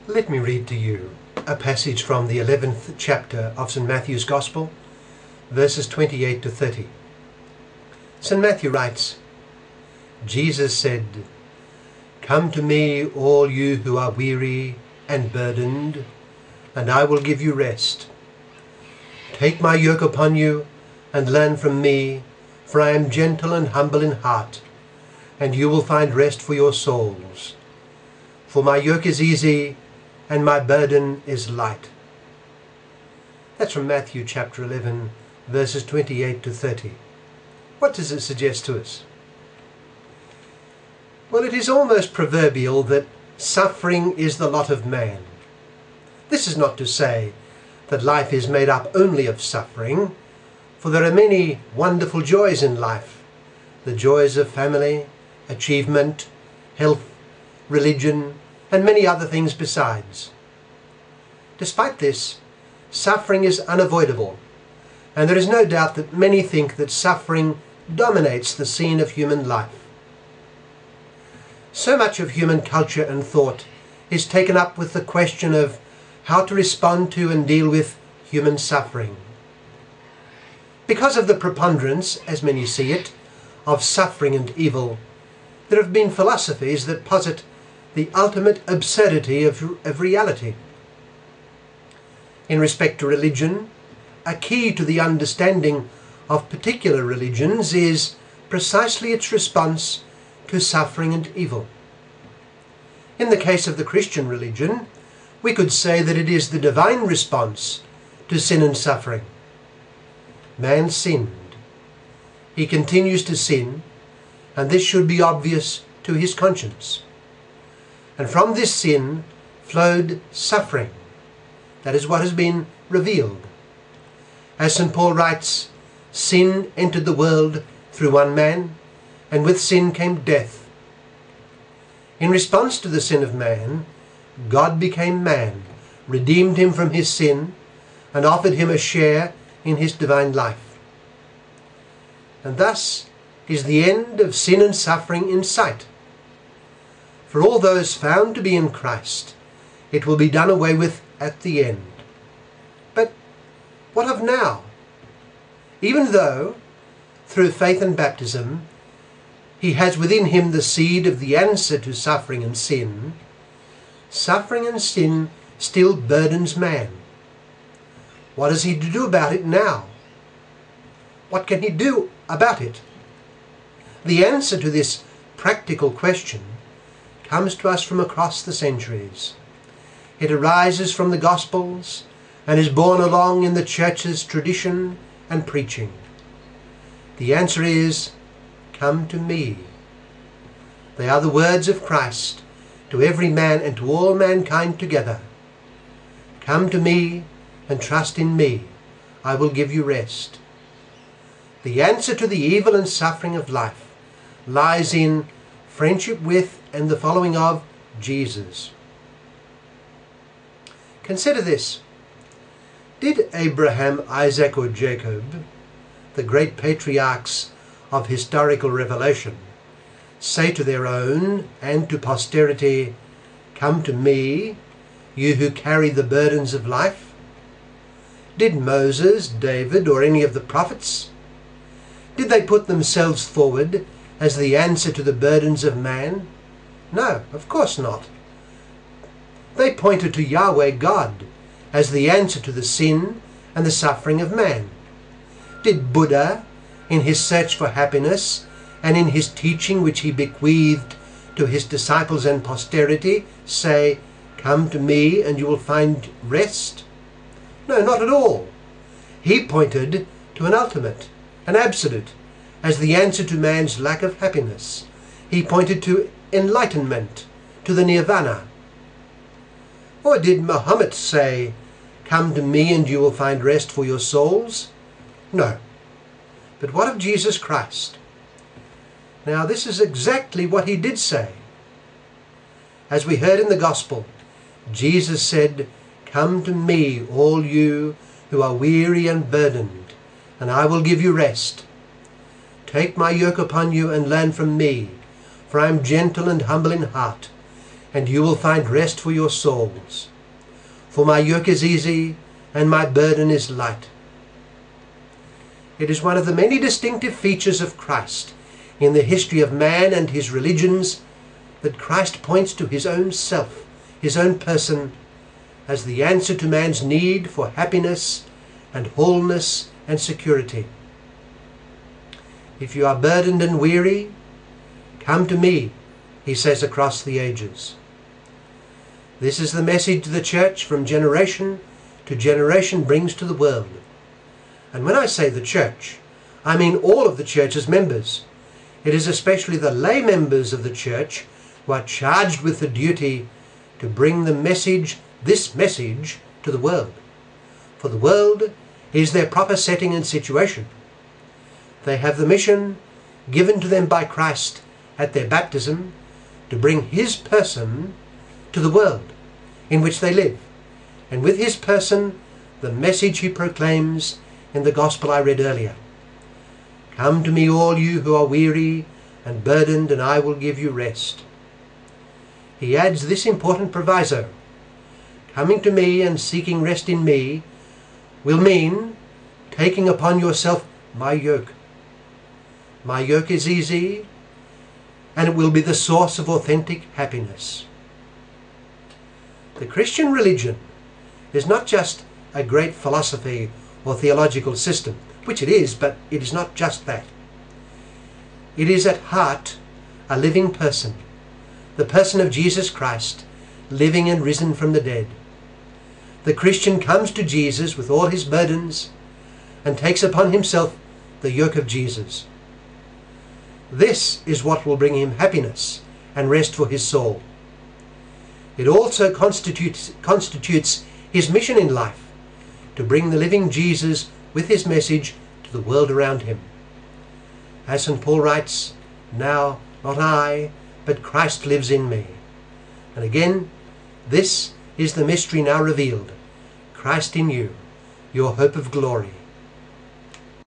Let me read to you a passage from the 11th chapter of St. Matthew's Gospel, verses 28 to 30. St. Matthew writes, Jesus said, "Come to me, all you who are weary and burdened, and I will give you rest. Take my yoke upon you and learn from me, for I am gentle and humble in heart, and you will find rest for your souls. For my yoke is easy and my burden is light." That's from Matthew chapter 11, verses 28 to 30. What does it suggest to us? Well, it is almost proverbial that suffering is the lot of man. This is not to say that life is made up only of suffering, for there are many wonderful joys in life. The joys of family, achievement, health, religion, and many other things besides. Despite this, suffering is unavoidable, and there is no doubt that many think that suffering dominates the scene of human life. So much of human culture and thought is taken up with the question of how to respond to and deal with human suffering. Because of the preponderance, as many see it, of suffering and evil, there have been philosophies that posit the ultimate absurdity of reality. In respect to religion, a key to the understanding of particular religions is precisely its response to suffering and evil. In the case of the Christian religion, we could say that it is the divine response to sin and suffering. Man sinned. He continues to sin, and this should be obvious to his conscience. And from this sin flowed suffering. That is what has been revealed. As St. Paul writes, sin entered the world through one man, and with sin came death. In response to the sin of man, God became man, redeemed him from his sin, and offered him a share in his divine life. And thus is the end of sin and suffering in sight. For all those found to be in Christ, it will be done away with at the end. But what of now? Even though, through faith and baptism, he has within him the seed of the answer to suffering and sin still burdens man. What is he to do about it now? What can he do about it? The answer to this practical question comes to us from across the centuries. It arises from the Gospels and is borne along in the Church's tradition and preaching. The answer is, "Come to me." They are the words of Christ to every man and to all mankind together. Come to me and trust in me. I will give you rest. The answer to the evil and suffering of life lies in friendship with and the following of Jesus. Consider this. Did Abraham, Isaac, or Jacob, the great patriarchs of historical revelation, say to their own and to posterity, "Come to me, you who carry the burdens of life"? Did Moses, David, or any of the prophets? Did they put themselves forward as the answer to the burdens of man? No, of course not. They pointed to Yahweh God as the answer to the sin and the suffering of man. Did Buddha, in his search for happiness and in his teaching which he bequeathed to his disciples and posterity, say, "Come to me and you will find rest"? No, not at all. He pointed to an ultimate, an absolute, as the answer to man's lack of happiness. He pointed to enlightenment, to the nirvana. Or did Muhammad say, "Come to me and you will find rest for your souls"? No. But what of Jesus Christ? Now this is exactly what he did say. As we heard in the Gospel, Jesus said, "Come to me, all you who are weary and burdened, and I will give you rest. Take my yoke upon you and learn from me, for I am gentle and humble in heart, and you will find rest for your souls. For my yoke is easy and my burden is light. It is one of the many distinctive features of Christ in the history of man and his religions that Christ points to his own self, his own person, as the answer to man's need for happiness and wholeness and security. If you are burdened and weary, come to me, he says across the ages. This is the message the church from generation to generation brings to the world. And when I say the church, I mean all of the church's members. It is especially the lay members of the church who are charged with the duty to bring this message to the world. For the world is their proper setting and situation. They have the mission given to them by Christ at their baptism to bring his person to the world in which they live, and with his person the message he proclaims in the gospel I read earlier. Come to me, all you who are weary and burdened, and I will give you rest. He adds this important proviso: coming to me and seeking rest in me will mean taking upon yourself my yoke. My yoke is easy, and it will be the source of authentic happiness. The Christian religion is not just a great philosophy or theological system, which it is, but it is not just that. It is at heart a living person, the person of Jesus Christ, living and risen from the dead. The Christian comes to Jesus with all his burdens and takes upon himself the yoke of Jesus. This is what will bring him happiness and rest for his soul. It also constitutes his mission in life, to bring the living Jesus with his message to the world around him. As St. Paul writes, now not I, but Christ lives in me. And again, this is the mystery now revealed, Christ in you, your hope of glory.